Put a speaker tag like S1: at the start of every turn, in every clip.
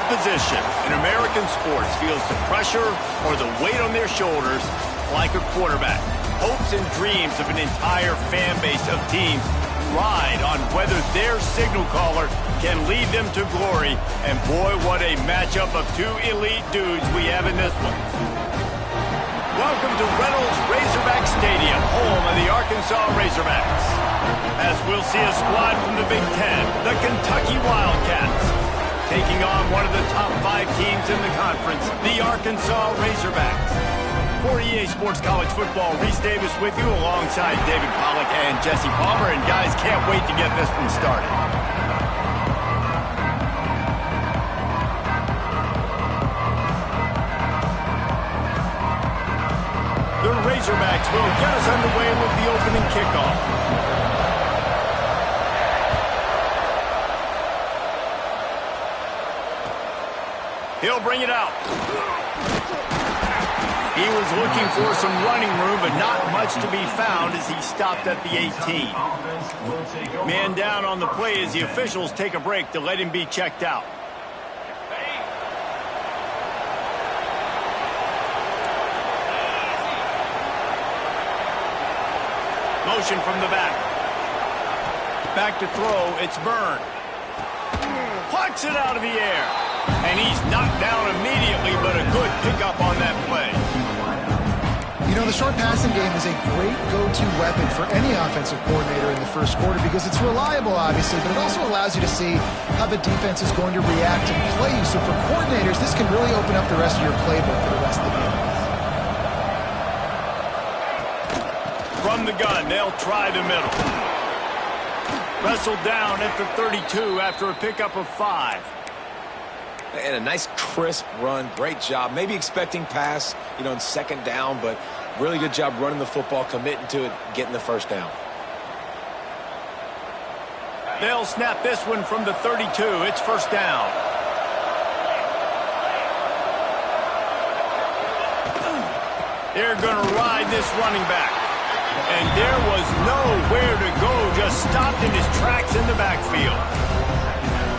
S1: position in American sports feels the pressure or the weight on their shoulders like a quarterback. Hopes and dreams of an entire fan base of teams ride on whether their signal caller can lead them to glory. And boy, what a matchup of two elite dudes we have in this one. Welcome to Reynolds Razorback Stadium, home of the Arkansas Razorbacks. As we'll see a squad from the Big Ten, the Kentucky Wildcats, taking on one of the top 5 teams in the conference, the Arkansas Razorbacks. For EA Sports College Football, Reese Davis with you alongside David Pollack and Jesse Palmer. And guys, can't wait to get this one started. The Razorbacks will get us underway with the opening kickoff. He'll bring it out. He was looking for some running room, but not much to be found as he stopped at the 18. Man down on the play as the officials take a break to let him be checked out. Motion from the back. Back to throw, it's Byrne. Plucks it out of the air. And he's knocked down immediately, but a good pickup on that play.
S2: You know, the short passing game is a great go-to weapon for any offensive coordinator in the first quarter because it's reliable, obviously, but it also allows you to see how the defense is going to react and play you. So for coordinators, this can really open up the rest of your playbook for the rest of the game.
S1: From the gun, they'll try the middle. Wrestled down at the 32 after a pickup of 5.
S3: And a nice crisp run. Great job. Maybe expecting pass, in second down, but really good job running the football, committing to it, getting the first down.
S1: They'll snap this one from the 32. It's first down. They're going to ride this running back. And there was nowhere to go, just stopped in his tracks in the backfield.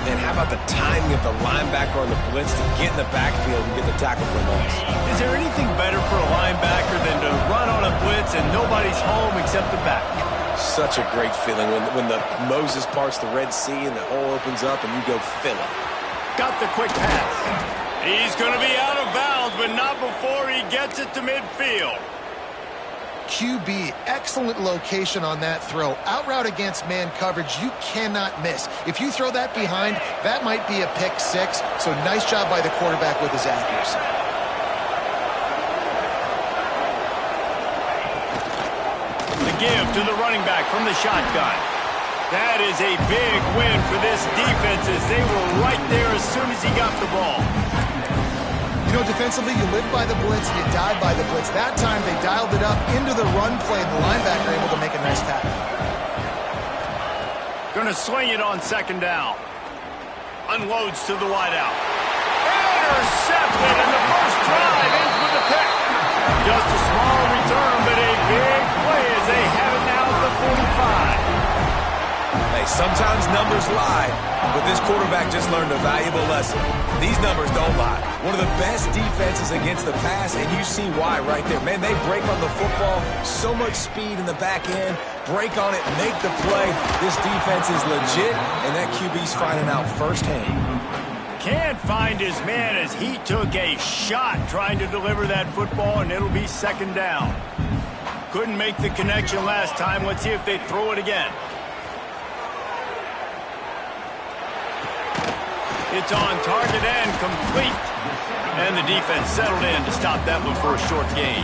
S3: And how about the timing of the linebacker on the blitz to get in the backfield and get the tackle for loss?
S1: Is there anything better for a linebacker than to run on a blitz and nobody's home except the back?
S3: Such a great feeling when the Moses parts the Red Sea and the hole opens up and you go fill it.
S1: Got the quick pass. He's going to be out of bounds, but not before he gets it to midfield.
S2: QB, excellent location on that throw. Out route against man coverage, you cannot miss. If you throw that behind, that might be a pick 6. So nice job by the quarterback with his accuracy.
S1: The give to the running back from the shotgun. That is a big win for this defense as they were right there as soon as he got the ball.
S2: Defensively, you live by the blitz, you die by the blitz. That time, they dialed it up into the run play, and the linebacker able to make a nice tackle.
S1: Going to swing it on second down. Unloads to the wideout. Intercepted, and the first drive ends with a pick. Just a small return, but a big play as they have it now at the 45.
S3: Hey, sometimes numbers lie, but this quarterback just learned a valuable lesson. These numbers don't lie. One of the best defenses against the pass, and you see why right there. Man, they break on the football, so much speed in the back end, break on it, make the play. This defense is legit, and that QB's finding out firsthand.
S1: Can't find his man as he took a shot trying to deliver that football, and it'll be second down. Couldn't make the connection last time. Let's see if they throw it again. It's on target and complete. And the defense settled in to stop that one for a short gain.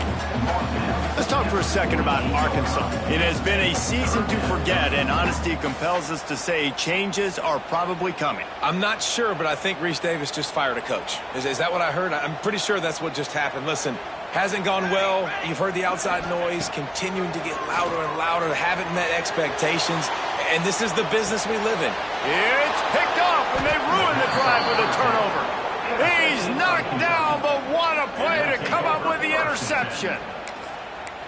S1: Let's talk for a second about Arkansas. It has been a season to forget, and honesty compels us to say changes are probably coming.
S3: I'm not sure, but I think Reese Davis just fired a coach. Is that what I heard? I'm pretty sure that's what just happened. Listen, hasn't gone well. You've heard the outside noise continuing to get louder and louder. Haven't met expectations. And this is the business we live in.
S1: It's picked off, and they ruined the drive with a turnover. He's knocked down, but what a play to come up with the interception.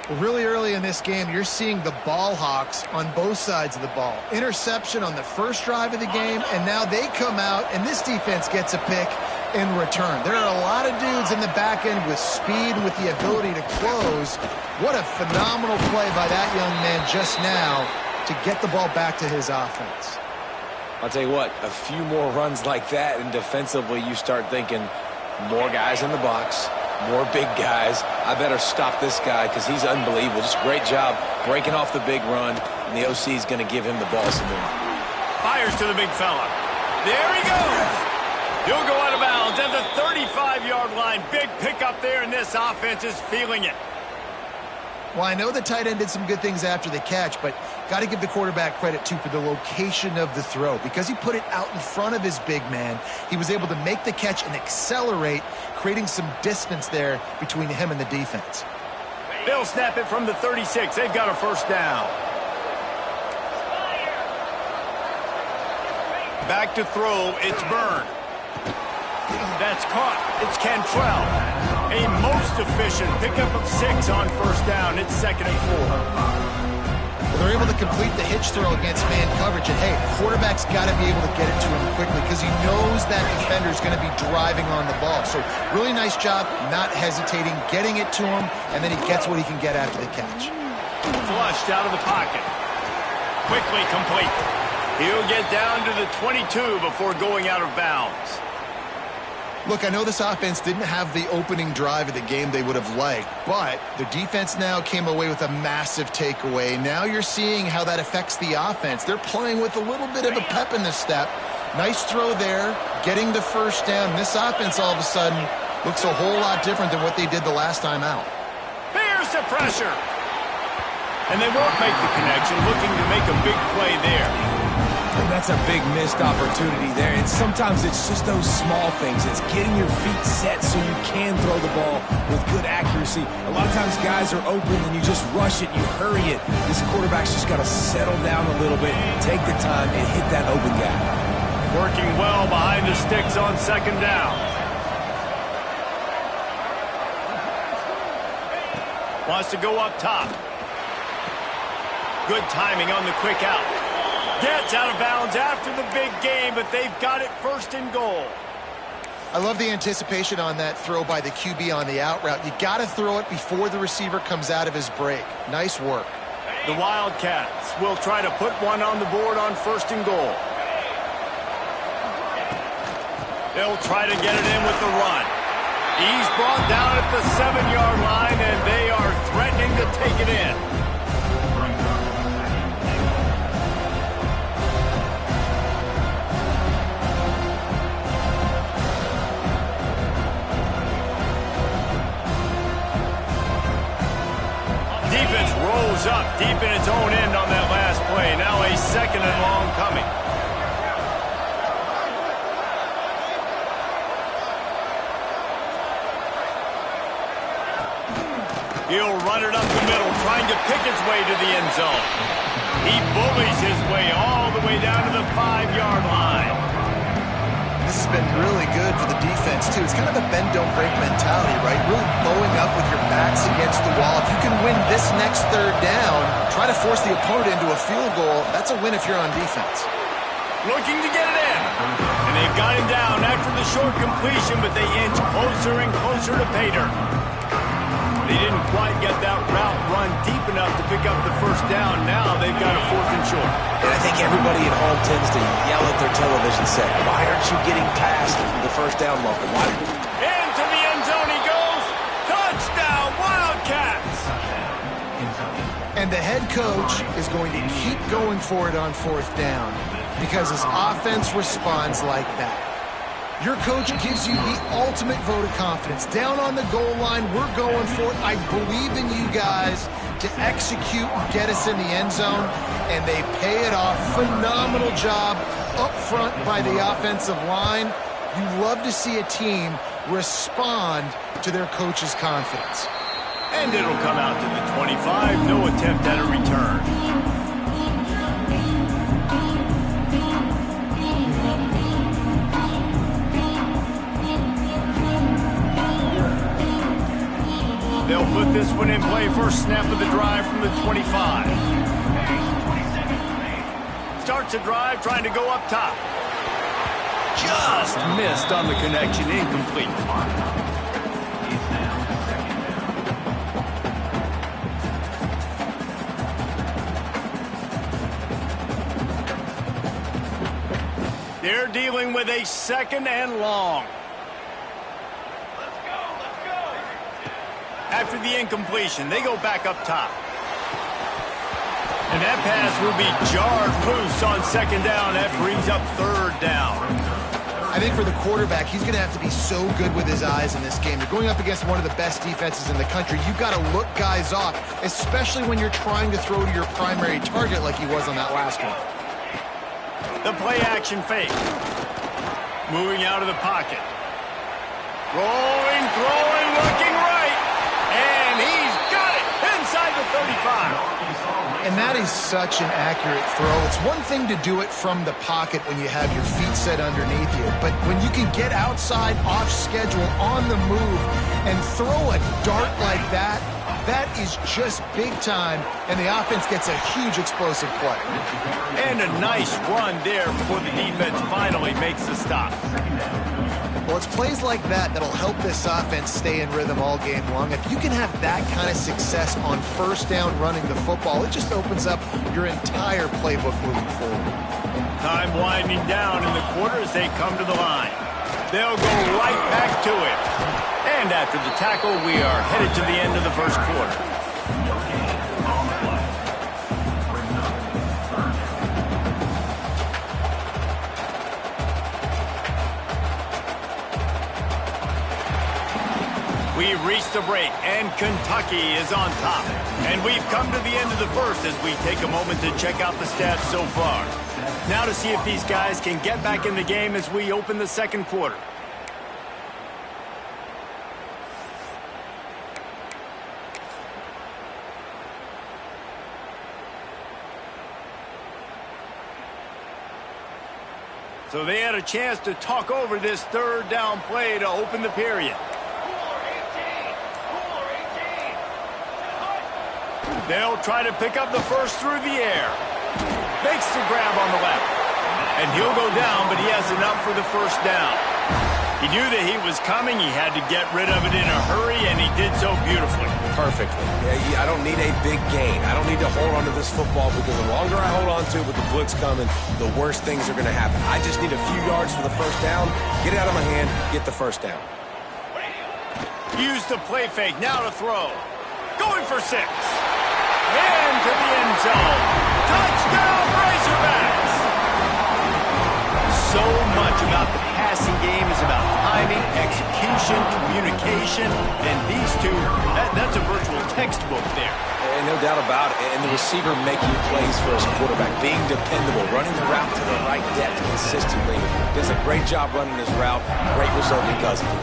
S2: Well, really early in this game, you're seeing the ball hawks on both sides of the ball. Interception on the first drive of the game, and now they come out, and this defense gets a pick. in return. There are a lot of dudes in the back end with speed and with the ability to close. What a phenomenal play by that young man just now to get the ball back to his offense.
S3: I'll tell you what, a few more runs like that, and defensively you start thinking more guys in the box, more big guys. I better stop this guy because he's unbelievable. Just a great job breaking off the big run, and the OC is going to give him the ball some more.
S1: Fires to the big fella. There he goes. He'll go out of bounds at the 35-yard line. Big pickup there, and this offense is feeling it.
S2: Well, I know the tight end did some good things after the catch, but got to give the quarterback credit, too, for the location of the throw. Because he put it out in front of his big man, he was able to make the catch and accelerate, creating some distance there between him and the defense.
S1: They'll snap it from the 36. They've got a first down. Back to throw, it's Byrne. That's caught. It's Cantrell. A most efficient pickup of 6 on first down. It's 2nd and 4.
S2: Well, they're able to complete the hitch throw against man coverage. And, hey, quarterback's got to be able to get it to him quickly because he knows that defender's going to be driving on the ball. So really nice job not hesitating, getting it to him, and then he gets what he can get after the catch.
S1: Flushed out of the pocket. Quickly complete. He'll get down to the 22 before going out of bounds.
S2: Look, I know this offense didn't have the opening drive of the game they would have liked, but the defense now came away with a massive takeaway. Now you're seeing how that affects the offense. They're playing with a little bit of a pep in the step. Nice throw there, getting the first down. This offense all of a sudden looks a whole lot different than what they did the last time out.
S1: Here's the pressure. And they won't make the connection, looking to make a big play there.
S3: And that's a big missed opportunity there. And sometimes it's just those small things. It's getting your feet set so you can throw the ball with good accuracy. A lot of times guys are open and you just rush it, you hurry it. This quarterback's just got to settle down a little bit, take the time, and hit that open guy.
S1: Working well behind the sticks on 2nd down. Wants to go up top. Good timing on the quick out. Gets out of bounds after the big game, but they've got it 1st and goal.
S2: I love the anticipation on that throw by the QB on the out route. You got to throw it before the receiver comes out of his break. Nice work.
S1: The Wildcats will try to put one on the board on 1st and goal. They'll try to get it in with the run. He's brought down at the 7-yard line, and they are threatening to take it in. Defense rolls up deep in its own end on that last play. Now a 2nd and long coming. He'll run it up the middle, trying to pick his way to the end zone. He bullies his way all the way down to the 5-yard line.
S2: This has been really good for the defense, too. It's kind of a bend-don't-break mentality, right? Really bowing up with your backs against the wall. If you can win this next 3rd down, try to force the opponent into a field goal. That's a win if you're on defense.
S1: Looking to get it in. And they've got him down after the short completion, but they inch closer and closer to pay dirt. They didn't quite get that route run deep enough to pick up the 1st down. Now they've got a 4th and short.
S3: And I think everybody at home tends to yell at their television set, why aren't you getting past the 1st down marker? Why?
S1: Into the end zone he goes. Touchdown, Wildcats!
S2: And the head coach is going to keep going for it on 4th down because his offense responds like that. Your coach gives you the ultimate vote of confidence. Down on the goal line, we're going for it. I believe in you guys to execute and get us in the end zone, and they pay it off. Phenomenal job up front by the offensive line. You love to see a team respond to their coach's confidence.
S1: And it'll come out to the 25. No attempt at a return. They'll put this one in play. First snap of the drive from the 25. Starts a drive trying to go up top. just missed on the connection, incomplete. They're dealing with a second and long. After the incompletion, they go back up top. And that pass will be jarred loose on second down. That brings up third down.
S2: I think for the quarterback, he's going to have to be so good with his eyes in this game. You're going up against one of the best defenses in the country. You've got to look guys off, especially when you're trying to throw to your primary target like he was on that last one.
S1: The play-action fake. Moving out of the pocket. Rolling, throwing, looking right. And he's got it inside the 35.
S2: And that is such an accurate throw. It's one thing to do it from the pocket when you have your feet set underneath you, but when you can get outside, off schedule, on the move, and throw a dart like that, that is just big time, and the offense gets a huge explosive play.
S1: And a nice run there before the defense finally makes the stop.
S2: Well, it's plays like that that'll help this offense stay in rhythm all game long. If you can have that kind of success on first down running the football, it just opens up your entire playbook moving forward.
S1: Time winding down in the quarter as they come to the line. They'll go right back to it. And after the tackle, we are headed to the end of the first quarter. We've reached the break, and Kentucky is on top. And we've come to the end of the first as we take a moment to check out the stats so far. Now to see if these guys can get back in the game as we open the second quarter. So they had a chance to talk over this third down play to open the period. They'll try to pick up the first through the air. Makes the grab on the left. And he'll go down, but he has enough for the first down. He knew that he was coming. He had to get rid of it in a hurry, and he did so beautifully.
S3: Perfectly. I don't need a big gain. I don't need to hold on to this football because the longer I hold on to it with the blitz coming, the worse things are going to happen. I just need a few yards for the first down, get it out of my hand, get the first down.
S1: Use the play fake. Now to throw. Going for 6. Into the end zone. Touchdown, Razorbacks! So much about the passing game is about timing, execution, communication, and these two, that's a virtual textbook there.
S3: And no doubt about it. And the receiver making plays for his quarterback, being dependable, running the route to the right depth consistently. Does a great job running his route. Great result because of it.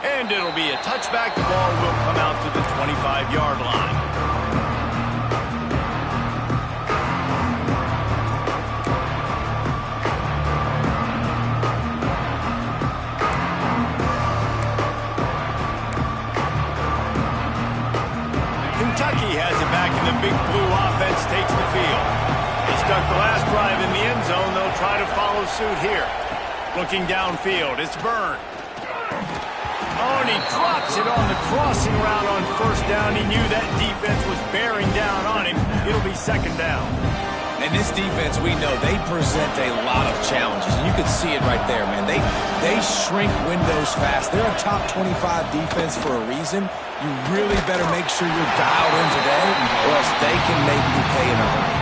S1: And it'll be a touchback. The ball will come out to the 25-yard line. Kentucky has it back, and the big blue offense takes the field. They stuck the last drive in the end zone. They'll try to follow suit here. Looking downfield, it's Byrne. Oh, and he drops it on the crossing route on first down. He knew that defense was bearing down on him. It'll be second down.
S3: And this defense, we know, they present a lot of challenges. And you can see it right there, man. They shrink windows fast. They're a top 25 defense for a reason. You really better make sure you're dialed in today, or else they can make you pay in a hurry.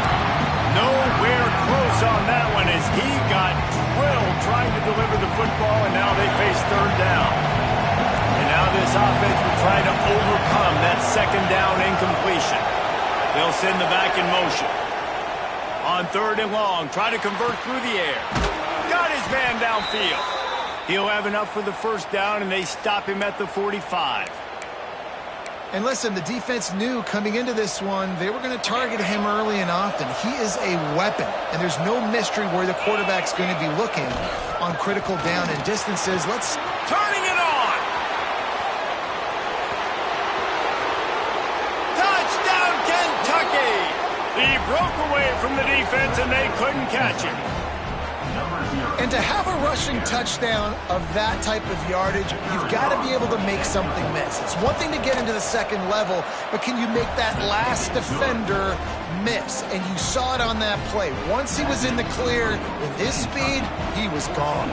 S1: Nowhere close on that one as he got drilled trying to deliver the football, and now they face third down. And now this offense will try to overcome that second down incompletion. They'll send the back in motion. On third and long, try to convert through the air. Got his man downfield. He'll have enough for the first down, and they stop him at the 45.
S2: And listen, the defense knew coming into this one, they were going to target him early and often. He is a weapon, and there's no mystery where the quarterback's going to be looking on critical down and distances. Let's...
S1: Turning it on! He broke away from the defense, and they couldn't catch him.
S2: And to have a rushing touchdown of that type of yardage, you've got to be able to make something miss. It's one thing to get into the second level, but can you make that last defender miss? And you saw it on that play. Once he was in the clear, with his speed, he was gone.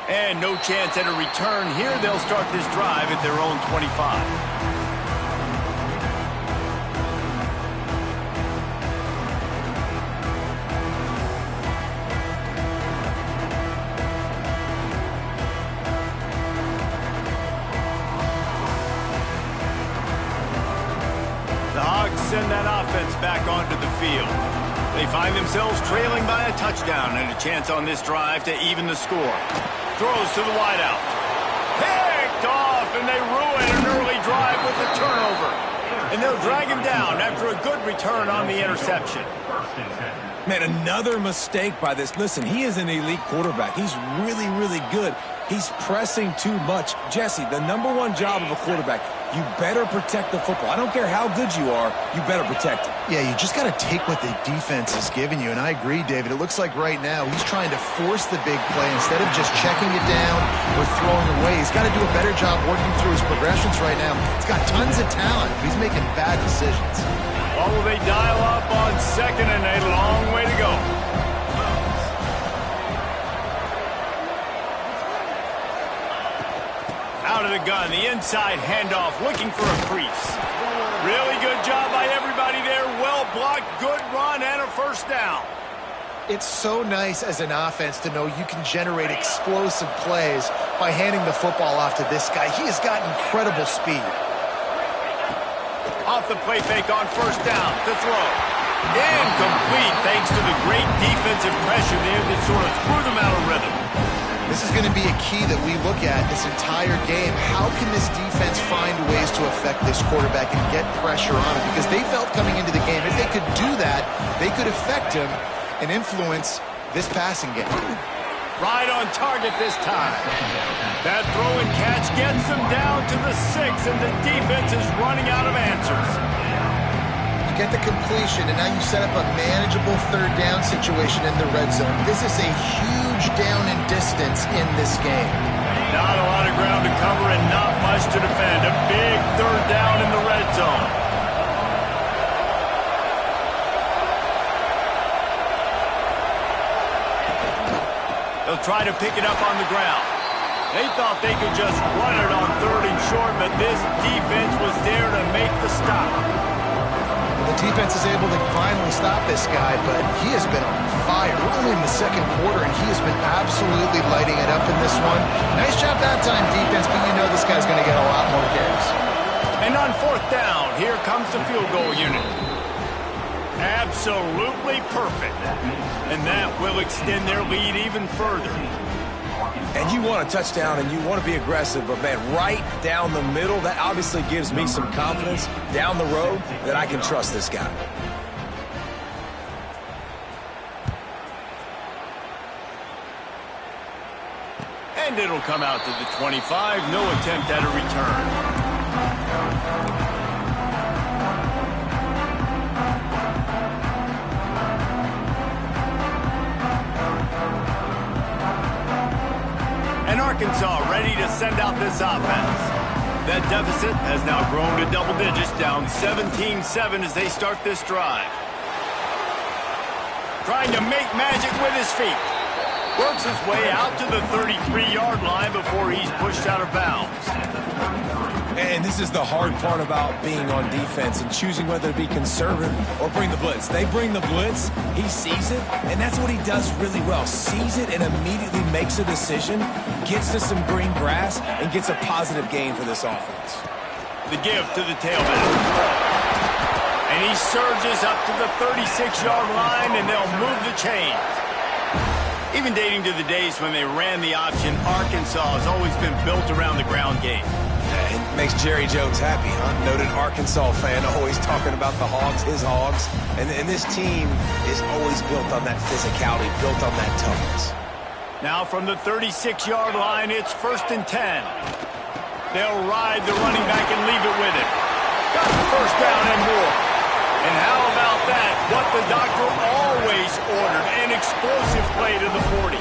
S1: And no chance at a return here. They'll start this drive at their own 25. Send that offense back onto the field. They find themselves trailing by a touchdown and a chance on this drive to even the score. Throws to the wideout. Picked off, and they ruin an early drive with the turnover. And they'll drag him down after a good return on the interception.
S3: Man, another mistake by this. Listen, he is an elite quarterback. He's really, really good. He's pressing too much. Jesse, the #1 job of a quarterback, you better protect the football. I don't care how good you are, you better protect it.
S2: Yeah, you just got to take what the defense is giving you, and I agree, David. It looks like right now he's trying to force the big play instead of just checking it down or throwing away. He's got to do a better job working through his progressions right now. He's got tons of talent, but he's making bad decisions.
S1: Well, will they dial up on second and a long way to go? Out of the gun, the inside handoff, looking for a crease. Really good job by everybody there. Well blocked, good run, and a first down.
S2: It's so nice as an offense to know you can generate explosive plays by handing the football off to this guy. He has got incredible speed.
S1: Off the play fake on first down to throw. Incomplete thanks to the great defensive pressure there that sort of threw them out of rhythm.
S2: This is going to be a key that we look at this entire game. How can this defense find ways to affect this quarterback and get pressure on him? Because they felt coming into the game, if they could do that, they could affect him and influence this passing game.
S1: Right on target this time. That throw and catch gets them down to the 6, and the defense is running out of answers.
S2: Get the completion, and now you set up a manageable third down situation in the red zone. This is a huge down in distance in this game.
S1: Not a lot of ground to cover and not much to defend. A big third down in the red zone. They'll try to pick it up on the ground. They thought they could just run it on 3rd and short, but this defense was there to make the stop.
S2: The defense is able to finally stop this guy, but he has been on fire. We're only in the second quarter, and he has been absolutely lighting it up in this one. Nice job that time, defense, but you know this guy's going to get a lot more carries.
S1: And on 4th down, here comes the field goal unit. Absolutely perfect. And that will extend their lead even further.
S3: And you want a touchdown and you want to be aggressive, but man, right down the middle, that obviously gives me some confidence down the road that I can trust this guy.
S1: And it'll come out to the 25, no attempt at a return. Arkansas ready to send out this offense. That deficit has now grown to double digits, down 17-7 as they start this drive. Trying to make magic with his feet. Works his way out to the 33-yard line before he's pushed out of bounds.
S3: And this is the hard part about being on defense and choosing whether to be conservative or bring the blitz. They bring the blitz, he sees it, and that's what he does really well. Sees it and immediately makes a decision, gets to some green grass, and gets a positive gain for this offense.
S1: The give to the tailback. And he surges up to the 36-yard line, and they'll move the chains. Even dating to the days when they ran the option, Arkansas has always been built around the ground game.
S3: It makes Jerry Jones happy, huh? Noted Arkansas fan, always talking about the Hogs, his Hogs. And this team is always built on that physicality, built on that toughness.
S1: Now from the 36-yard line, it's 1st and 10. They'll ride the running back and leave it with him. Got the first down and more. And how about that? What the doctor always ordered, an explosive play to the 40.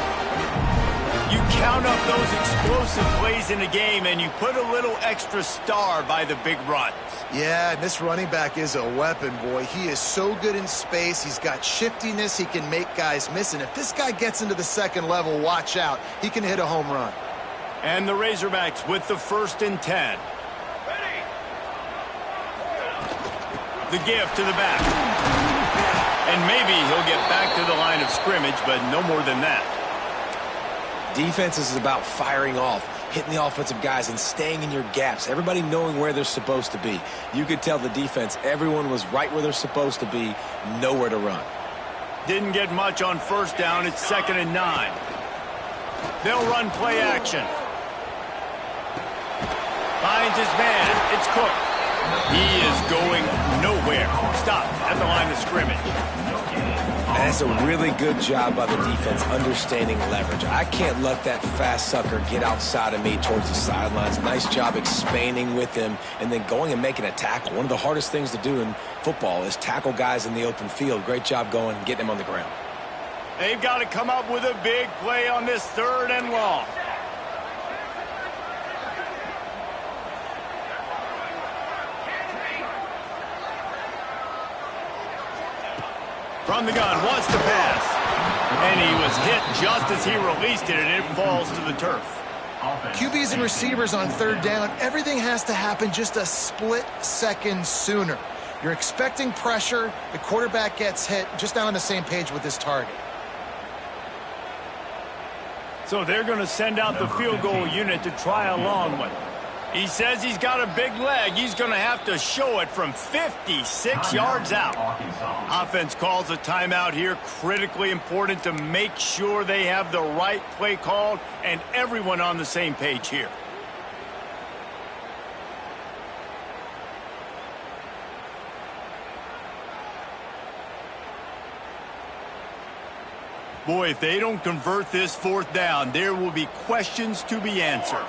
S1: You count up those explosive plays in a game, and you put a little extra star by the big runs.
S2: Yeah, and this running back is a weapon, boy. He is so good in space. He's got shiftiness. He can make guys miss. And if this guy gets into the second level, watch out. He can hit a home run.
S1: And the Razorbacks with the 1st and 10. The give to the back. And maybe he'll get back to the line of scrimmage, but no more than that.
S3: Defense is about firing off, hitting the offensive guys, and staying in your gaps. Everybody knowing where they're supposed to be. You could tell the defense, everyone was right where they're supposed to be, nowhere to run.
S1: Didn't get much on 1st down. It's 2nd and 9. They'll run play action. Finds his man. It's Cook. He is going nowhere. Stop at the line of scrimmage.
S3: And that's a really good job by the defense understanding leverage. I can't let that fast sucker get outside of me towards the sidelines. Nice job expanding with him and then going and making a tackle. One of the hardest things to do in football is tackle guys in the open field. Great job going and getting them on the ground.
S1: They've got to come up with a big play on this 3rd and long. From the gun, wants to pass. And he was hit just as he released it, and it falls to the turf.
S2: QBs and receivers on 3rd down, everything has to happen just a split second sooner. You're expecting pressure, the quarterback gets hit, just not on the same page with his target.
S1: So they're going to send out the field goal unit to try a long one. He says he's got a big leg. He's going to have to show it from 56 yards out. Offense calls a timeout here. Critically important to make sure they have the right play called and everyone on the same page here. Boy, if they don't convert this 4th down, there will be questions to be answered.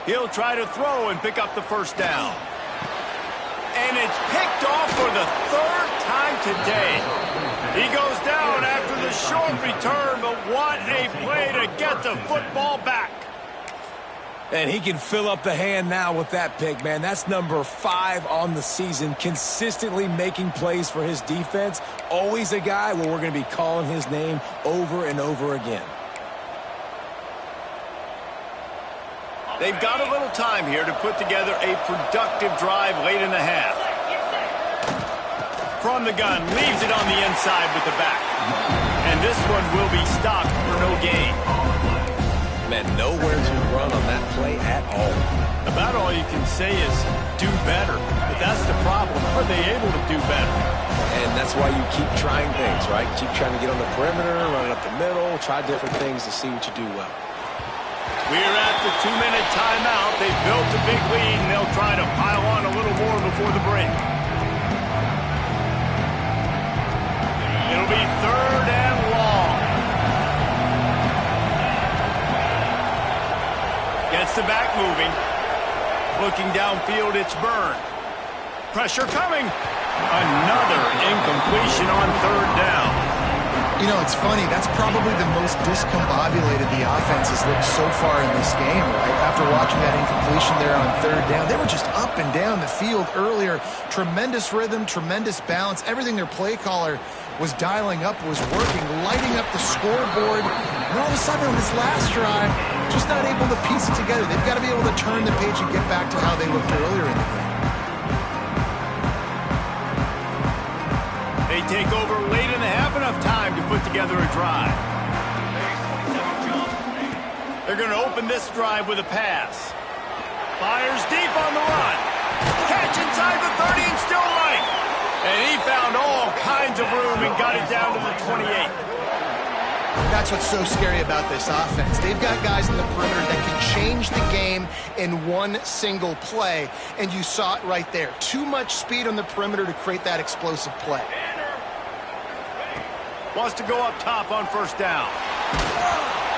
S1: He'll try to throw and pick up the 1st down. And it's picked off for the 3rd time today. He goes down after the short return, but what a play to get the football back.
S3: And he can fill up the hand now with that pick, man. That's number 5 on the season, consistently making plays for his defense. Always a guy where we're going to be calling his name over and over again.
S1: They've got a little time here to put together a productive drive late in the half. From the gun, leaves it on the inside with the back. And this one will be stopped for no gain.
S3: Man, nowhere to run on that play at all.
S1: About all you can say is do better. But that's the problem. Are they able to do better?
S3: And that's why you keep trying things, right? Keep trying to get on the perimeter, run it up the middle, try different things to see what you do well.
S1: We're at the 2-minute timeout. They've built a big lead, and they'll try to pile on a little more before the break. It'll be 3rd and long. Gets the back moving. Looking downfield, it's Byrne. Pressure coming. Another incompletion on 3rd down.
S2: You know, it's funny. That's probably the most discombobulated the offense has looked so far in this game, right? After watching that incompletion there on 3rd down, they were just up and down the field earlier. Tremendous rhythm, tremendous balance. Everything their play caller was dialing up was working, lighting up the scoreboard. And all of a sudden on this last drive, just not able to piece it together. They've got to be able to turn the page and get back to how they looked earlier in the game.
S1: They take over late in the half, enough time to put together a drive. They're going to open this drive with a pass. Fires deep on the run. Catch inside the 30 and still right. And he found all kinds of room and got it down to the 28.
S2: That's what's so scary about this offense. They've got guys in the perimeter that can change the game in one single play, and you saw it right there. Too much speed on the perimeter to create that explosive play.
S1: Wants to go up top on 1st down.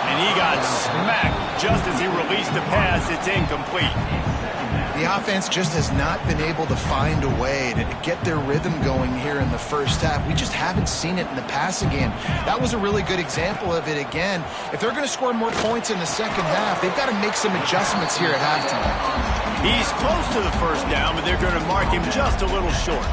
S1: And he got smacked just as he released the pass. It's incomplete.
S2: The offense just has not been able to find a way to get their rhythm going here in the first half. We just haven't seen it in the passing game. That was a really good example of it again. If they're going to score more points in the second half, they've got to make some adjustments here at halftime.
S1: He's close to the first down, but they're going to mark him just a little short.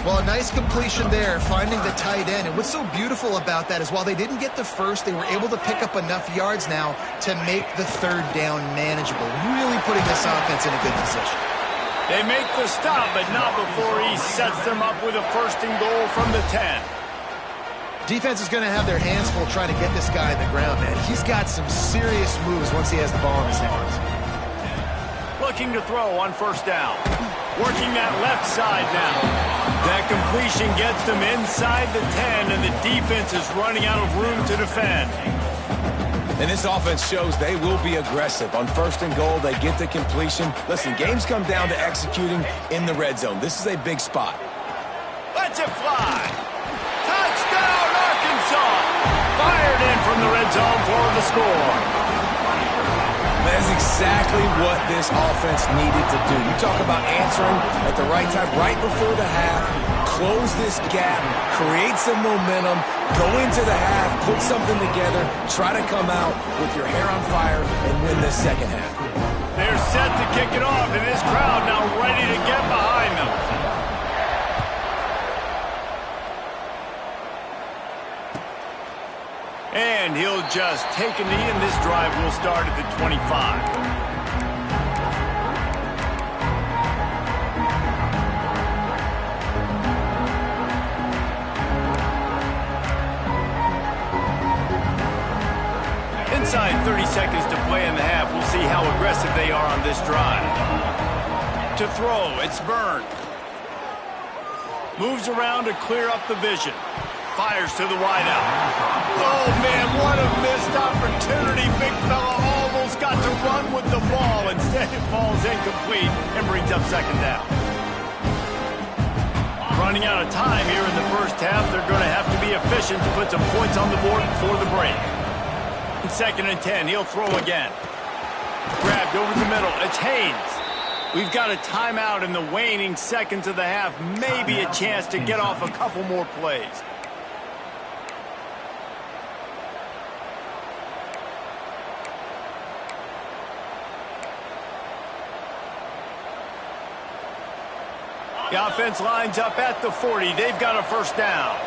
S2: Well, a nice completion there, finding the tight end. And what's so beautiful about that is while they didn't get the first, they were able to pick up enough yards now to make the third down manageable. Really putting this offense in a good position.
S1: They make the stop, but not before he sets them up with a first and goal from the 10.
S2: Defense is going to have their hands full trying to get this guy on the ground, man. He's got some serious moves once he has the ball in his hands.
S1: Looking to throw on first down. Working that left side now. That completion gets them inside the 10, and the defense is running out of room to defend.
S3: And this offense shows they will be aggressive. On first and goal, they get the completion. Listen, games come down to executing in the red zone. This is a big spot.
S1: Lets it fly. Touchdown, Arkansas. Fired in from the red zone for the score.
S3: That's exactly what this offense needed to do. You talk about answering at the right time, right before the half, close this gap, create some momentum, go into the half, put something together, try to come out with your hair on fire and win this second half.
S1: They're set to kick it off, and this crowd now ready to get behind them. And he'll just take a knee, and this drive will start at the 25. Inside 30 seconds to play in the half. We'll see how aggressive they are on this drive. To throw, it's Byrne. Moves around to clear up the vision. Fires to the wideout. Oh, man, what a missed opportunity. Big fella almost got to run with the ball. Instead, it falls incomplete and brings up second down. Running out of time here in the first half. They're going to have to be efficient to put some points on the board before the break. Second and 10, he'll throw again. Grabbed over the middle. It's Haynes. We've got a timeout in the waning seconds of the half. Maybe a chance to get off a couple more plays. The offense lines up at the 40. They've got a first down.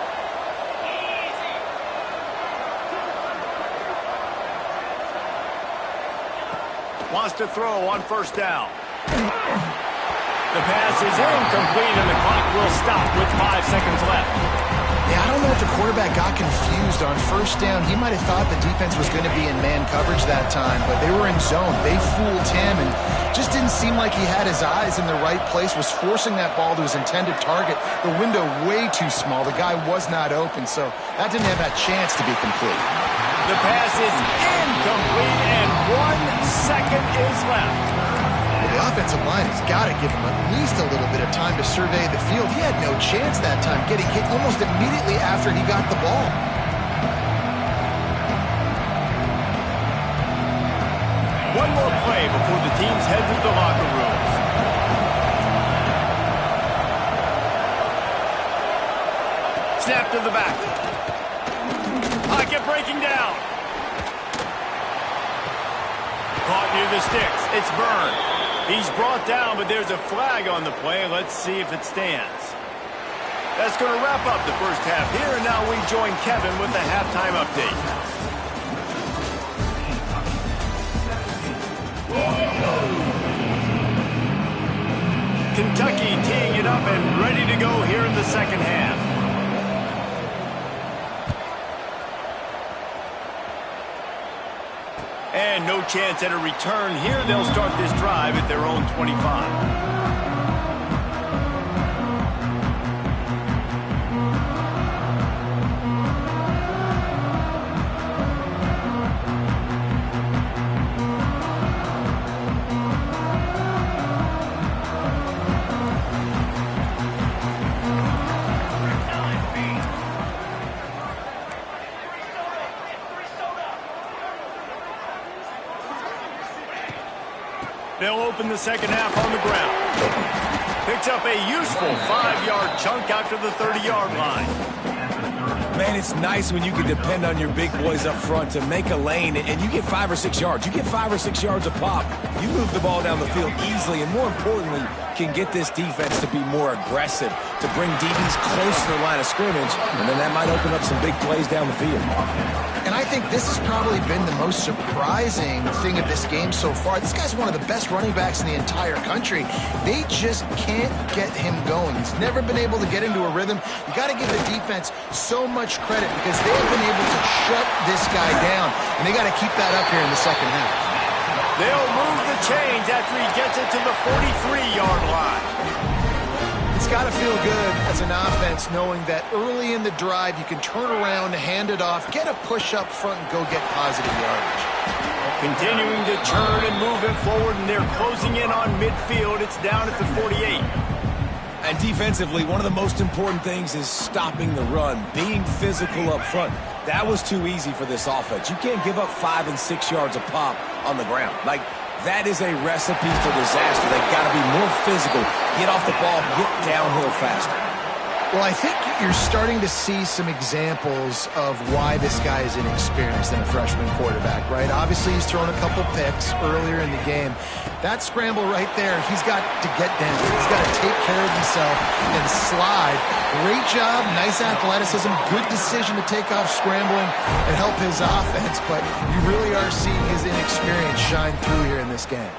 S1: Wants to throw on first down. The pass is incomplete, and the clock will stop with 5 seconds left.
S2: Yeah, I don't know if the quarterback got confused on first down. He might have thought the defense was going to be in man coverage that time, but they were in zone. They fooled him and just didn't seem like he had his eyes in the right place, was forcing that ball to his intended target. The window way too small. The guy was not open, so that didn't have that chance to be complete.
S1: The pass is incomplete, and 1 second is left.
S2: The offensive line has got to give him at least a little bit of time to survey the field. He had no chance that time, getting hit almost immediately after he got the ball.
S1: One more play before the teams head to the locker rooms. Snap to the back. Pocket breaking down. Caught near the sticks. It's Byrne. He's brought down, but there's a flag on the play. Let's see if it stands. That's going to wrap up the first half here, and now we join Kevin with the halftime update. Kentucky teeing it up and ready to go here in the second half. And no chance at a return here. They'll start this drive at their own 25. They'll open the second half on the ground. Picks up a useful 5-yard chunk after the 30-yard line.
S3: Man, it's nice when you can depend on your big boys up front to make a lane, and you get 5 or 6 yards. You get 5 or 6 yards a pop. You move the ball down the field easily, and more importantly, can get this defense to be more aggressive, to bring DBs close to the line of scrimmage, and then that might open up some big plays down the field.
S2: And I think this has probably been the most surprising thing of this game so far. This guy's one of the best running backs in the entire country. They just can't get him going. He's never been able to get into a rhythm. You got to give the defense so much credit because they have been able to shut this guy down, and they got to keep that up here in the second half.
S1: They'll move the chains after he gets it to the 43-yard line.
S2: It's got to feel good as an offense knowing that early in the drive you can turn around, hand it off, get a push up front, and go get positive yardage.
S1: Continuing to turn and move it forward, and they're closing in on midfield. It's down at the 48.
S3: And defensively, one of the most important things is stopping the run, being physical up front. That was too easy for this offense. You can't give up 5 and 6 yards a pop on the ground. Like, that is a recipe for disaster. They've got to be more physical, get off the ball, get downhill faster.
S2: Well, I think you're starting to see some examples of why this guy is inexperienced in a freshman quarterback, right? Obviously, he's thrown a couple picks earlier in the game. That scramble right there, he's got to get down. He's got to take care of himself and slide. Great job, nice athleticism, good decision to take off scrambling and help his offense, but you really are seeing his inexperience shine through here in this game.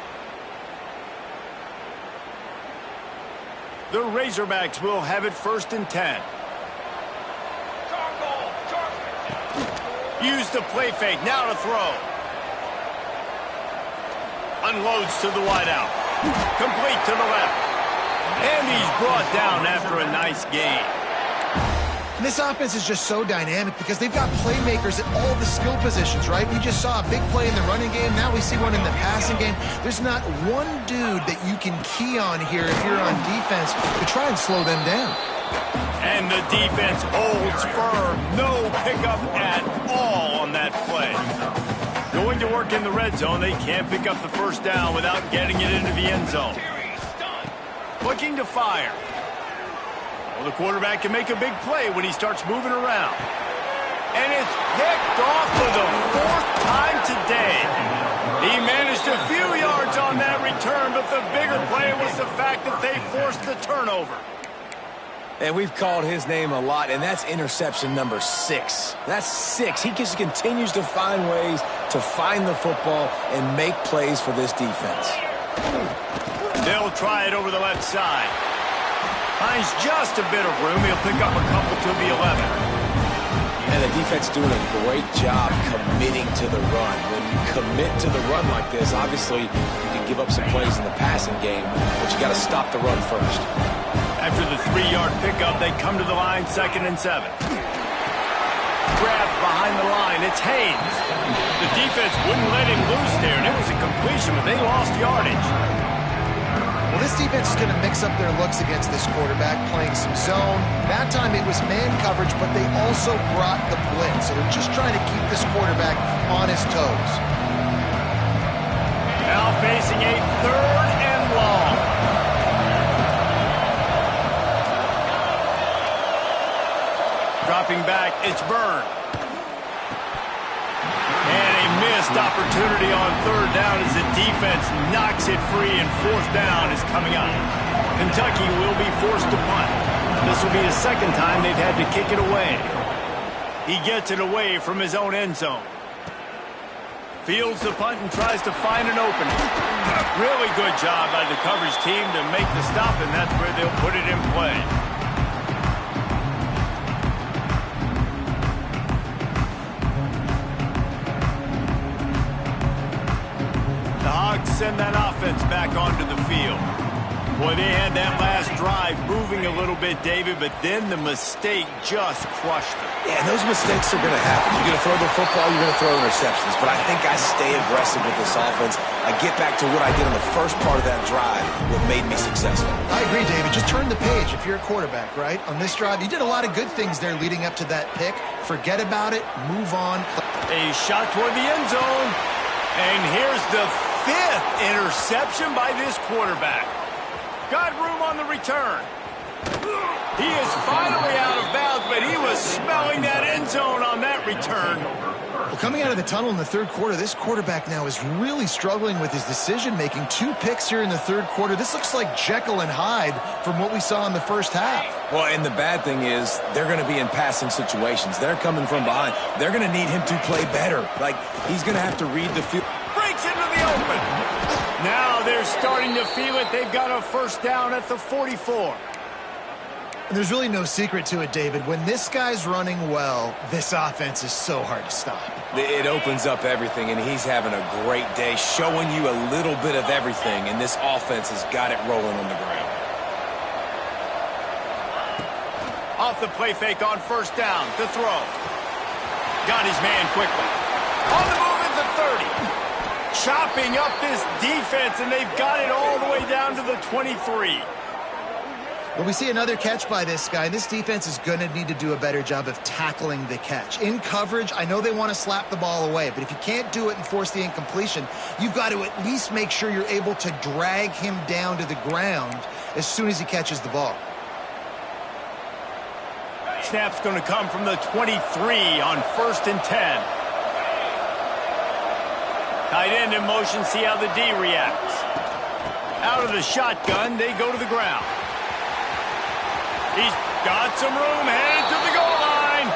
S1: The Razorbacks will have it 1st and 10. Use the play fake, now to throw. Unloads to the wideout. Complete to the left. And he's brought down after a nice gain.
S2: And this offense is just so dynamic because they've got playmakers at all the skill positions, right? We just saw a big play in the running game. Now we see one in the passing game. There's not one dude that you can key on here if you're on defense to try and slow them down.
S1: And the defense holds firm. No pickup at all on that play. Going to work in the red zone. They can't pick up the first down without getting it into the end zone. Looking to fire. Well, the quarterback can make a big play when he starts moving around. And it's picked off for the 4th time today. He managed a few yards on that return, but the bigger play was the fact that they forced the turnover.
S3: And we've called his name a lot, and that's interception number 6. That's 6. He just continues to find ways to find the football and make plays for this defense.
S1: They'll try it over the left side. Finds just a bit of room. He'll pick up a couple to the 11.
S3: And the defense doing a great job committing to the run. When you commit to the run like this, obviously you can give up some plays in the passing game, but you got to stop the run first.
S1: After the 3-yard pickup, they come to the line 2nd and 7. Grabbed behind the line. It's Haynes. The defense wouldn't let him loose there, and it was a completion, but they lost yardage.
S2: Well, this defense is going to mix up their looks against this quarterback, playing some zone. That time it was man coverage, but they also brought the blitz. So they're just trying to keep this quarterback on his toes.
S1: Now facing a 3rd and long. Dropping back, it's Byrne. And a missed opportunity on 3rd down as the defense knocks it free, and 4th down is coming up. Kentucky will be forced to punt. This will be the 2nd time they've had to kick it away. He gets it away from his own end zone. Fields the punt and tries to find an opening. Really good job by the coverage team to make the stop, and that's where they'll put it in play. Send that offense back onto the field. Boy, they had that last drive moving a little bit, David, but then the mistake just crushed them.
S3: Yeah, and those mistakes are going to happen. You're going to throw the football, you're going to throw interceptions. But I think I stay aggressive with this offense. I get back to what I did on the first part of that drive, what made me successful.
S2: I agree, David. Just turn the page if you're a quarterback, right? On this drive, you did a lot of good things there leading up to that pick. Forget about it. Move on.
S1: A shot toward the end zone. And here's the 5th interception by this quarterback. Got room on the return. He is finally out of bounds, but he was smelling that end zone on that return.
S2: Well, coming out of the tunnel in the third quarter, this quarterback now is really struggling with his decision-making. 2 picks here in the third quarter. This looks like Jekyll and Hyde from what we saw in the first half.
S3: Well, and the bad thing is they're going to be in passing situations. They're coming from behind. They're going to need him to play better. Like, he's going to have to read the field.
S1: Breaks into the open. Now they're starting to feel it. They've got a first down at the 44.
S2: And there's really no secret to it, David. When this guy's running well, this offense is so hard to stop.
S3: It opens up everything, and he's having a great day, showing you a little bit of everything, and this offense has got it rolling on the ground.
S1: Off the play fake on first down to throw. Got his man quickly. On the move at the 30. Chopping up this defense, and they've got it all the way down to the 23.
S2: Well, we see another catch by this guy. This defense is going to need to do a better job of tackling the catch. In coverage, I know they want to slap the ball away, but if you can't do it and force the incompletion, you've got to at least make sure you're able to drag him down to the ground as soon as he catches the ball.
S1: Snap's going to come from the 23 on 1st and 10. Tight end in motion, see how the D reacts. Out of the shotgun, they go to the ground. He's got some room, headed to the goal line,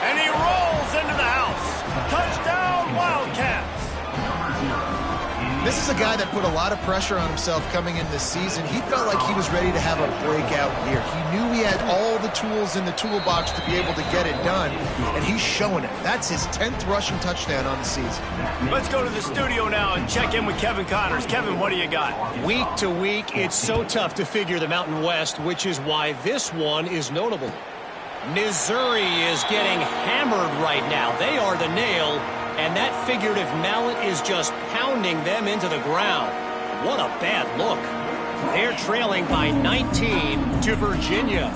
S1: and he rolls into the house. Touchdown, Wildcats.
S2: This is a guy that put a lot of pressure on himself coming in this season. He felt like he was ready to have a breakout year. He knew he had all the tools in the toolbox to be able to get it done, and he's showing it. That's his 10th rushing touchdown on the season.
S1: Let's go to the studio now and check in with Kevin Connors. Kevin, what do you got?
S4: Week to week, it's so tough to figure the Mountain West, which is why this one is notable. Missouri is getting hammered right now. They are the nail, and that figurative mallet is just pounding them into the ground. What a bad look. They're trailing by 19 to Virginia.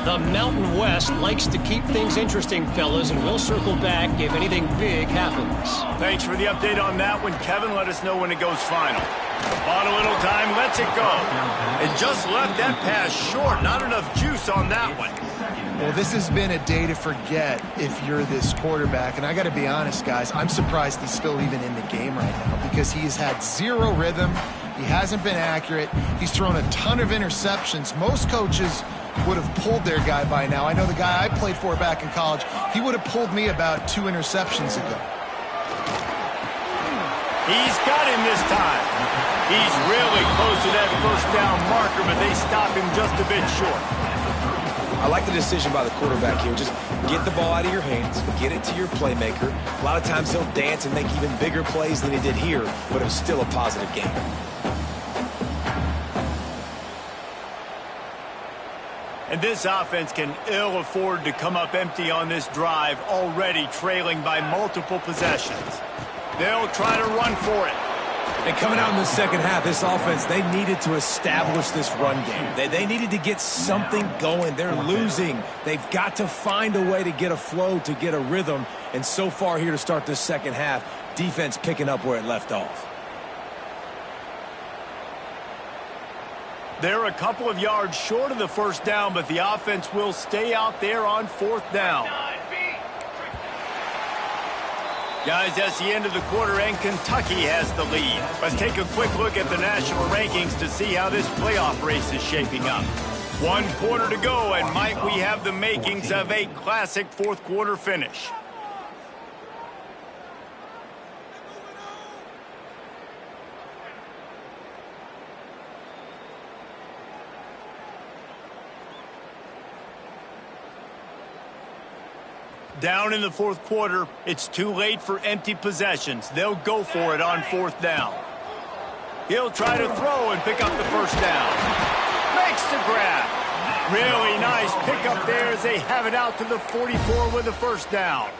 S4: The Mountain West likes to keep things interesting, fellas, and we'll circle back if anything big happens.
S1: Thanks for the update on that one, Kevin. Let us know when it goes final. On a little time, lets it go. It just left that pass short. Not enough juice on that one.
S2: Well, this has been a day to forget if you're this quarterback. And I got to be honest, guys, I'm surprised he's still even in the game right now because he has had zero rhythm. He hasn't been accurate. He's thrown a ton of interceptions. Most coaches would have pulled their guy by now. I know the guy I played for back in college, he would have pulled me about 2 interceptions ago.
S1: He's got him this time. He's really close to that first down marker, but they stop him just a bit short.
S3: I like the decision by the quarterback here. Just get the ball out of your hands, get it to your playmaker. A lot of times he'll dance and make even bigger plays than he did here, but it was still a positive game.
S1: And this offense can ill afford to come up empty on this drive, already trailing by multiple possessions. They'll try to run for it.
S3: And coming out in the second half, this offense, they needed to establish this run game. They needed to get something going. They're losing. They've got to find a way to get a flow, to get a rhythm. And so far here to start this second half, defense picking up where it left off.
S1: They're a couple of yards short of the first down, but the offense will stay out there on 4th down. Guys, that's the end of the quarter, and Kentucky has the lead. Let's take a quick look at the national rankings to see how this playoff race is shaping up. 1 quarter to go, and might we have the makings of a classic 4th quarter finish. Down in the 4th quarter, it's too late for empty possessions. They'll go for it on 4th down. He'll try to throw and pick up the first down. Makes the grab. Really nice pickup there as they have it out to the 44 with the first down.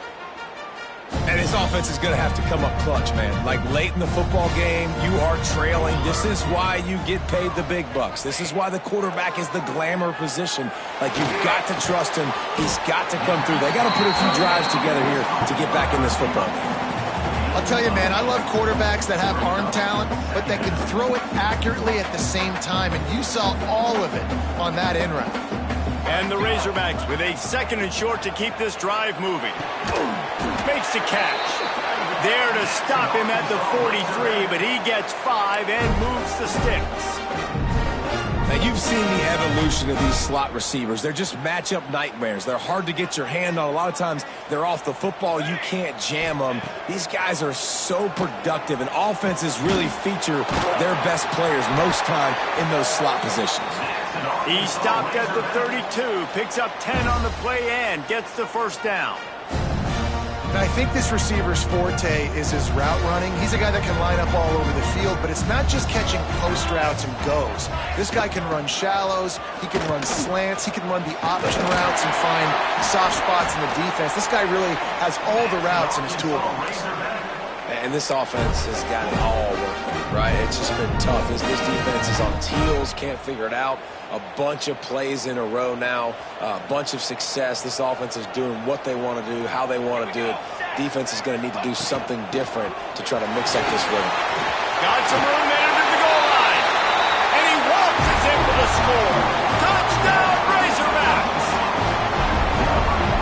S3: And his offense is going to have to come up clutch, man. Like late in the football game, you are trailing. This is why you get paid the big bucks. This is why the quarterback is the glamour position. Like, you've got to trust him. He's got to come through. They got to put a few drives together here to get back in this football game.
S2: I'll tell you, man, I love quarterbacks that have arm talent, but that can throw it accurately at the same time, and you saw all of it on that in route.
S1: And the Razorbacks with a 2nd and short to keep this drive moving. Makes the catch. There to stop him at the 43, but he gets 5 and moves the sticks.
S3: Now, you've seen the evolution of these slot receivers. They're just matchup nightmares. They're hard to get your hand on. A lot of times, they're off the football. You can't jam them. These guys are so productive, and offenses really feature their best players most time in those slot positions.
S1: He stopped at the 32, picks up 10 on the play and gets the first down.
S2: And I think this receiver's forte is his route running. He's a guy that can line up all over the field, but it's not just catching post routes and goes. This guy can run shallows, he can run slants, he can run the option routes and find soft spots in the defense. This guy really has all the routes in his toolbox.
S3: And this offense has got it all working, right? It's just been tough. This defense is on its heels, can't figure it out. A bunch of plays in a row now, a bunch of success. This offense is doing what they want to do, how they want to do it. Defense is going to need to do something different to try to mix up this rhythm.
S1: Got some room there to the goal line. And he waltzes in for the score. Touchdown, Razorbacks!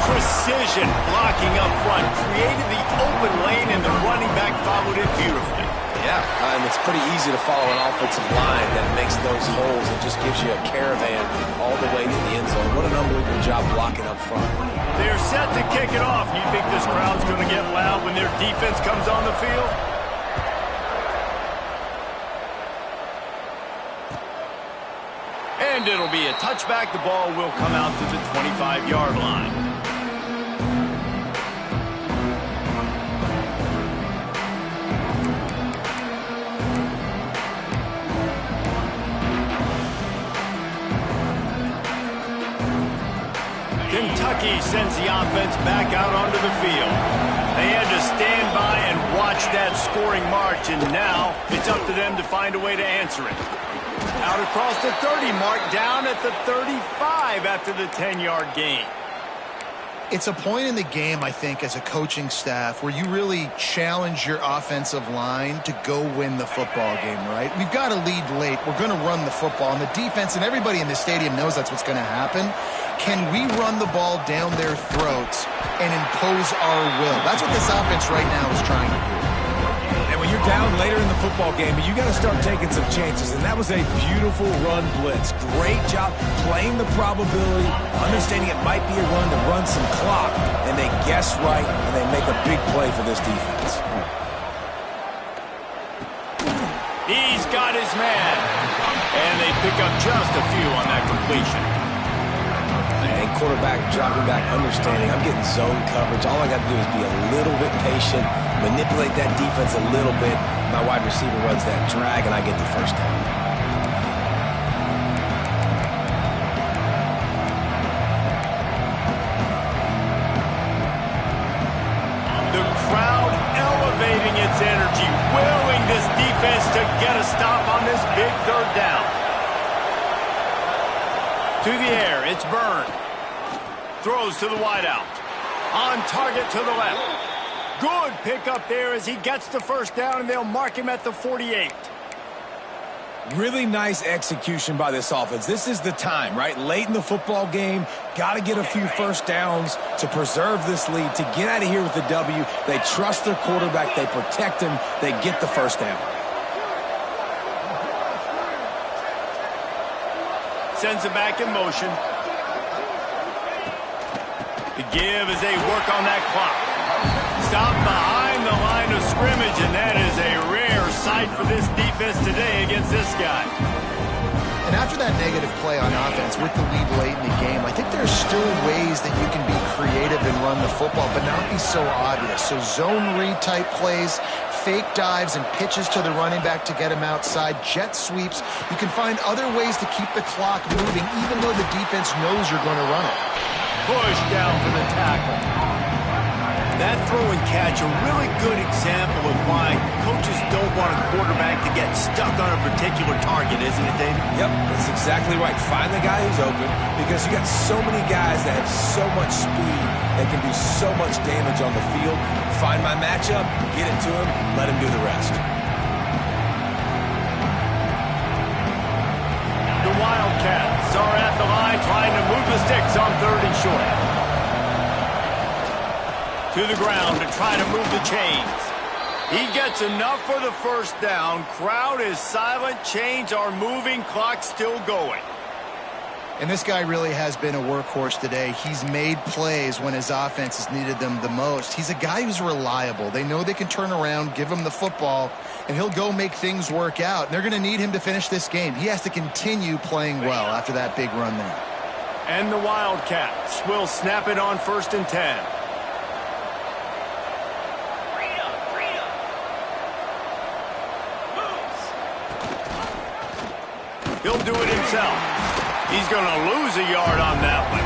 S1: Precision blocking up front created the open lane, and the running back followed it beautifully.
S3: Yeah, and it's pretty easy to follow an offensive line that makes those holes and just gives you a caravan all the way to the end zone. What an unbelievable job blocking up front.
S1: They're set to kick it off. You think this crowd's going to get loud when their defense comes on the field? And it'll be a touchback. The ball will come out to the 25-yard line. Kentucky sends the offense back out onto the field. They had to stand by and watch that scoring march, and now it's up to them to find a way to answer it. Out across the 30 mark, down at the 35 after the 10-yard gain.
S2: It's a point in the game, I think, as a coaching staff where you really challenge your offensive line to go win the football game, right? We've got to lead late. We're going to run the football. And the defense and everybody in the stadium knows that's what's going to happen. Can we run the ball down their throats and impose our will? That's what this offense right now is trying to do.
S3: And when you're down later in the football game, you got to start taking some chances. And that was a beautiful run blitz. Great job playing the probability, understanding it might be a run to run some clock, and they guess right, and they make a big play for this defense.
S1: He's got his man. And they pick up just a few on that completion.
S3: And quarterback dropping back, understanding I'm getting zone coverage. All I got to do is be a little bit patient, manipulate that defense a little bit. My wide receiver runs that drag, and I get the first down.
S1: The crowd elevating its energy, willing this defense to get a stop on this big third down. To the air, it's Byrne. Throws to the wideout. On target to the left. Good pickup there as he gets the first down, and they'll mark him at the 48.
S3: Really nice execution by this offense. This is the time, right? Late in the football game, got to get a few first downs to preserve this lead, to get out of here with the W. They trust their quarterback. They protect him. They get the first down.
S1: Sends it back in motion. The give as they work on that clock. Stop behind the line of scrimmage, and that is a rare sight for this defense today against this guy.
S2: And after that negative play on offense with the lead late in the game, I think there's still ways that you can be creative and run the football, but not be so obvious. So zone read type plays, fake dives and pitches to the running back to get him outside, jet sweeps. You can find other ways to keep the clock moving, even though the defense knows you're going to run it.
S1: Push down for the tackle. That throw and catch, a really good example of why coaches don't want a quarterback to get stuck on a particular target, isn't it, David?
S3: Yep, that's exactly right. Find the guy who's open, because you got so many guys that have so much speed that can do so much damage on the field. Find my matchup, get it to him, let him do the rest.
S1: The Wildcats are at the line trying to move the sticks on 3rd and short. To the ground to try to move the chains. He gets enough for the first down. Crowd is silent. Chains are moving. Clock still going.
S2: And this guy really has been a workhorse today. He's made plays when his offense has needed them the most. He's a guy who's reliable. They know they can turn around, give him the football, and he'll go make things work out. And they're going to need him to finish this game. He has to continue playing well after that big run there.
S1: And the Wildcats will snap it on 1st and 10. He'll do it himself. He's going to lose a yard on that one.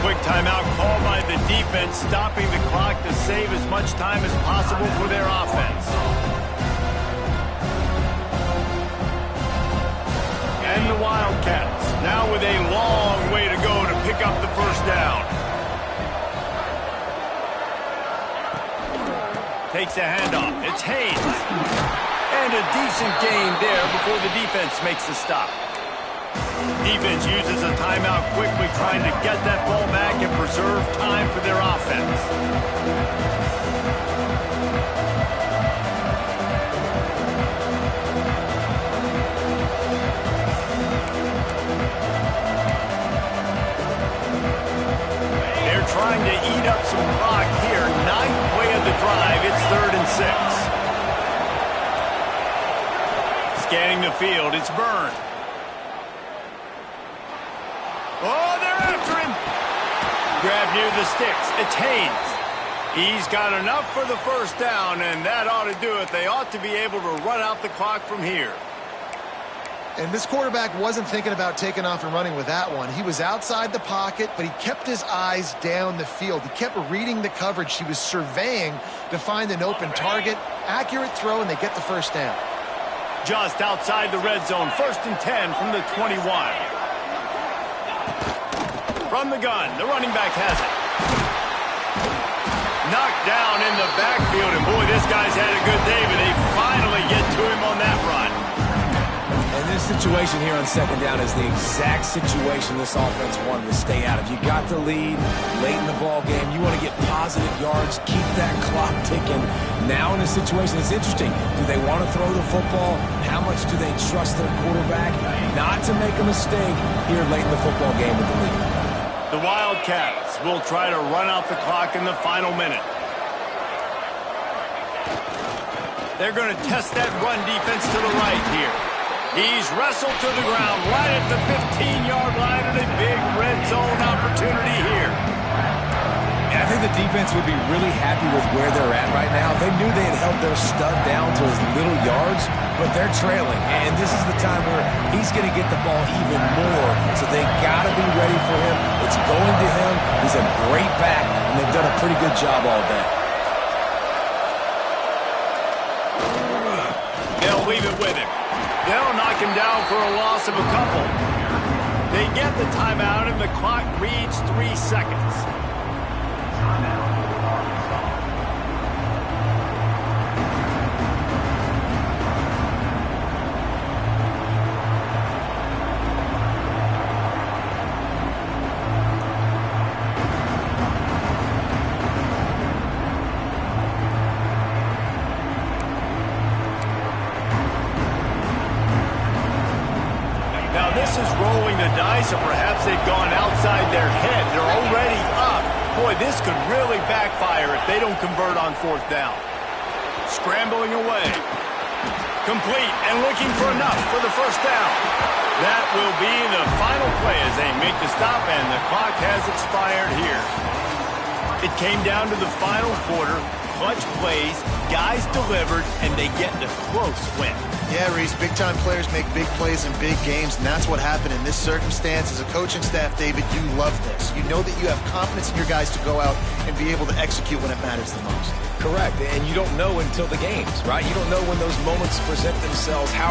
S1: Quick timeout called by the defense, stopping the clock to save as much time as possible for their offense. And the Wildcats, now with a long way to go to pick up the first down. Takes a handoff. It's Haynes. And a decent gain there before the defense makes the stop. Defense uses a timeout quickly, trying to get that ball back and preserve time for their offense. They're trying to eat up some clock here. 9th play of the drive. It's 3rd and 6. Scanning the field, it's Byrne. Oh, they're after him. Grab near the sticks, it's Haynes. He's got enough for the first down, and that ought to do it. They ought to be able to run out the clock from here.
S2: And this quarterback wasn't thinking about taking off and running with that one. He was outside the pocket, but he kept his eyes down the field. He kept reading the coverage. He was surveying to find an open target. Accurate throw, and they get the first down.
S1: Just outside the red zone, 1st and 10 from the 21. From the gun, the running back has it. Knocked down in the backfield, and boy, this guy's had a good day, but they finally get to him on that run.
S3: And this situation here on 2nd down is the exact situation this offense wanted to stay out of. You got the lead late in the ball game. You want to get positive yards, keep that clock ticking. Now in a situation that's interesting, do they want to throw the football? How much do they trust their quarterback not to make a mistake here late in the football game with the lead?
S1: The Wildcats will try to run out the clock in the final minute. They're going to test that run defense to the right here. He's wrestled to the ground right at the 15-yard line, and a big red zone opportunity here.
S3: And I think the defense would be really happy with where they're at right now. They knew they had held their stud down to his little yards, but they're trailing. And this is the time where he's going to get the ball even more. So they got to be ready for him. It's going to him. He's a great back, and they've done a pretty good job all day.
S1: They'll leave it with him. They'll knock him down for a loss of a couple. They get the timeout, and the clock reads 3 seconds. This is rolling the dice, or perhaps they've gone outside their head. They're already up. Boy, this could really backfire if they don't convert on 4th down. Scrambling away. Complete and looking for enough for the first down. That will be the final play as they make the stop, and the clock has expired here. It came down to the final quarter. Clutch plays, guys delivered, and they get the close win.
S2: Yeah, Reese, big-time players make big plays in big games, and that's what happened in this circumstance. As a coaching staff, David, you love this. You know that you have confidence in your guys to go out and be able to execute when it matters the most.
S3: Correct, and you don't know until the games, right? You don't know when those moments present themselves, how